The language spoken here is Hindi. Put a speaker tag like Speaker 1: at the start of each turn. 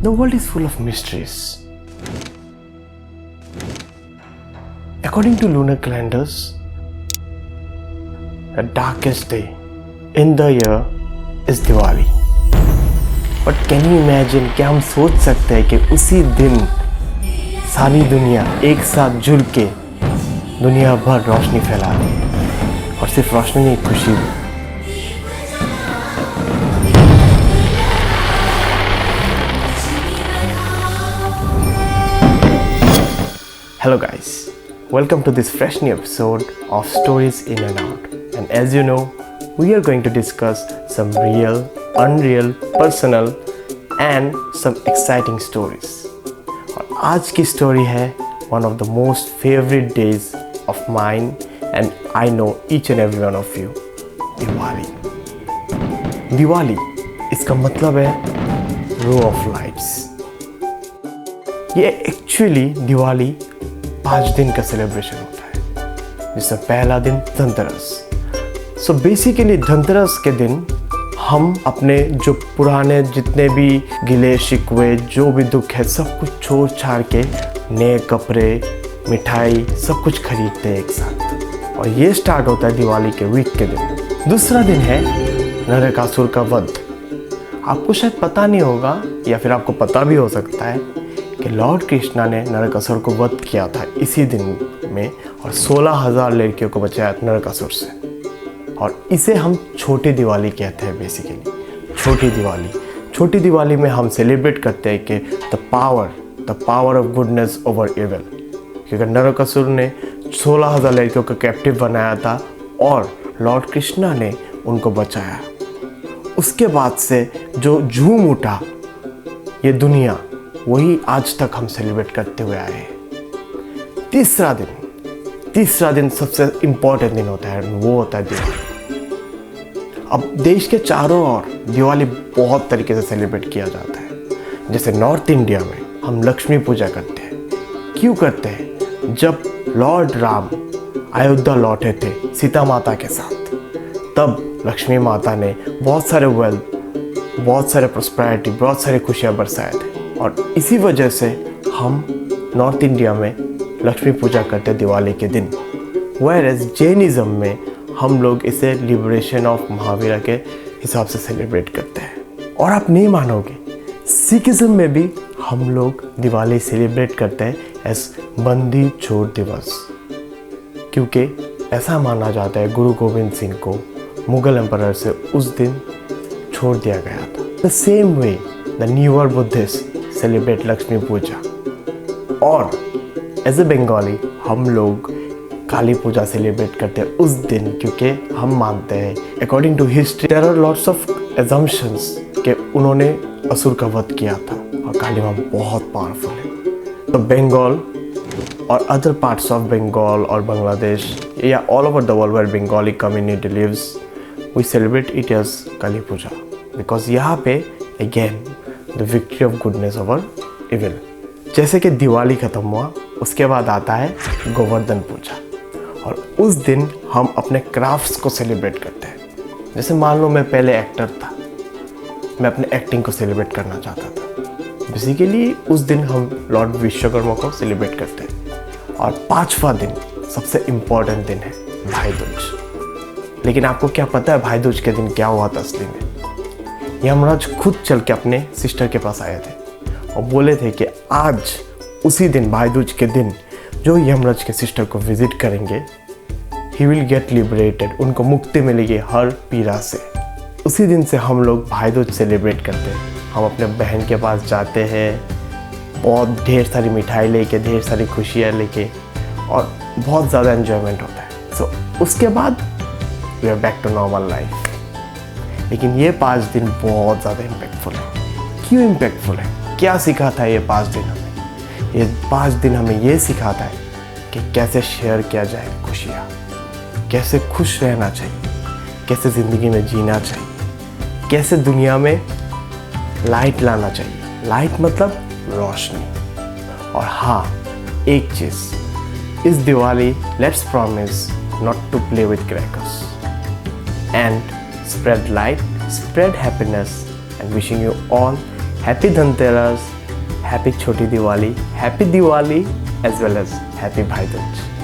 Speaker 1: The world is full of mysteries. According to lunar calendars, the darkest day in the year is Diwali. But can you imagine क्या हम सोच सकते हैं कि उसी दिन सारी दुनिया एक साथ जुड़ के दुनिया भर रोशनी फैला रही है, और सिर्फ रोशनी नहीं, खुशी भी। Hello guys, welcome to this fresh new episode of Stories In and Out. And as you know, we are going to discuss some real, unreal, personal and some exciting stories. और आज की story है one of the most favorite days of mine and I know each and every one of you, Diwali. Diwali इसका मतलब है रो ऑफ लाइट्स। ये एक्चुअली दिवाली 5 दिन का सेलिब्रेशन होता है, जिसमें पहला दिन धनतेरस। सो बेसिकली धनतेरस के दिन हम अपने जो पुराने जितने भी गिले शिकवे जो भी दुख है सब कुछ छोड़ छाड़ के नए कपड़े, मिठाई सब कुछ खरीदते हैं एक साथ। और ये स्टार्ट होता है दिवाली के वीक के दिन। दूसरा दिन है नरकासुर का वध। आपको शायद पता नहीं होगा या फिर आपको पता भी हो सकता है कि लॉर्ड कृष्णा ने नरकासुर को वध किया था इसी दिन में, और 16,000 लड़कियों को बचाया नरकासुर से। और इसे हम छोटी दिवाली कहते हैं बेसिकली। छोटी दिवाली में हम सेलिब्रेट करते हैं कि the power of goodness over evil, क्योंकि नरकासुर ने 16,000 लड़कियों को कैप्टिव बनाया था और लॉर्ड कृष्णा ने उनको बचाया। उसके बाद से जो झूम उठा ये दुनिया, वही आज तक हम सेलिब्रेट करते हुए आए हैं। तीसरा दिन सबसे इम्पोर्टेंट दिन होता है, वो होता है दिवाली। अब देश के चारों ओर दिवाली बहुत तरीके से सेलिब्रेट किया जाता है। जैसे नॉर्थ इंडिया में हम लक्ष्मी पूजा करते हैं। क्यों करते हैं? जब लॉर्ड राम अयोध्या लौटे थे सीता माता के साथ, तब लक्ष्मी माता ने बहुत सारे वेल्थ, बहुत सारे प्रॉस्पेरिटी, बहुत सारे खुशियाँ बरसाए थे। और इसी वजह से हम नॉर्थ इंडिया में लक्ष्मी पूजा करते हैं दिवाली के दिन। वेयरएज जैनिज़्म में हम लोग इसे लिबरेशन ऑफ महावीर के हिसाब से सेलिब्रेट करते हैं। और आप नहीं मानोगे, सिखिज़्म में भी हम लोग दिवाली सेलिब्रेट करते हैं एज बंदी छोड़ दिवस, क्योंकि ऐसा माना जाता है गुरु गोविंद सिंह को मुगल एम्परर से उस दिन छोड़ दिया गया था। The same way the Newar Buddhist celebrate Lakshmi Puja. और एज ए बंगाली हम लोग काली पूजा सेलिब्रेट करते हैं उस दिन, क्योंकि हम मानते हैं according to history there are lots of assumptions कि उन्होंने असुर का वध किया था और काली माँ बहुत पावरफुल है। तो बंगाल और अदर पार्ट्स ऑफ बंगाल और बांग्लादेश या all over the world where Bengali community lives, we celebrate it as Kali Puja, because यहाँ पे again the victory of goodness over evil. जैसे कि दिवाली ख़त्म हुआ, उसके बाद आता है गोवर्धन पूजा, और उस दिन हम अपने क्राफ्ट्स को सेलिब्रेट करते हैं। जैसे मान लो मैं पहले एक्टर था, मैं अपने एक्टिंग को सेलिब्रेट करना चाहता था। बेसिकली उस दिन हम लॉर्ड विश्वकर्मा को सेलिब्रेट करते हैं। और 5वां दिन सबसे इम्पॉर्टेंट दिन है भाई दूज। लेकिन आपको क्या पता है भाई दूज के दिन क्या हुआ था असली में? यमराज खुद चल के अपने सिस्टर के पास आए थे और बोले थे कि आज उसी दिन भाई दूज के दिन जो यमराज के सिस्टर को विजिट करेंगे, ही विल गेट लिबरेटेड, उनको मुक्ति मिलेगी हर पीड़ा से। उसी दिन से हम लोग भाई दूज सेलिब्रेट करते हैं। हम अपने बहन के पास जाते हैं, बहुत ढेर सारी मिठाई लेके, ढेर सारी खुशियाँ लेके, और बहुत ज़्यादा एन्जॉयमेंट होता है। सो उसके बाद we are back to normal life. लेकिन ये 5 दिन बहुत ज़्यादा इम्पैक्टफुल है। क्यों इम्पैक्टफुल है? क्या सिखाता है ये 5 दिन हमें? ये 5 दिन हमें ये सिखाता है कि कैसे शेयर किया जाए खुशियाँ, कैसे खुश रहना चाहिए, कैसे ज़िंदगी में जीना चाहिए, कैसे दुनिया में लाइट लाना चाहिए। लाइट मतलब रोशनी। और हाँ, एक चीज़, इस Diwali let's promise not to play with crackers and spread light, spread happiness, and wishing you all Happy Dhanteras, Happy Choti Diwali as well as Happy Bhai Dooj.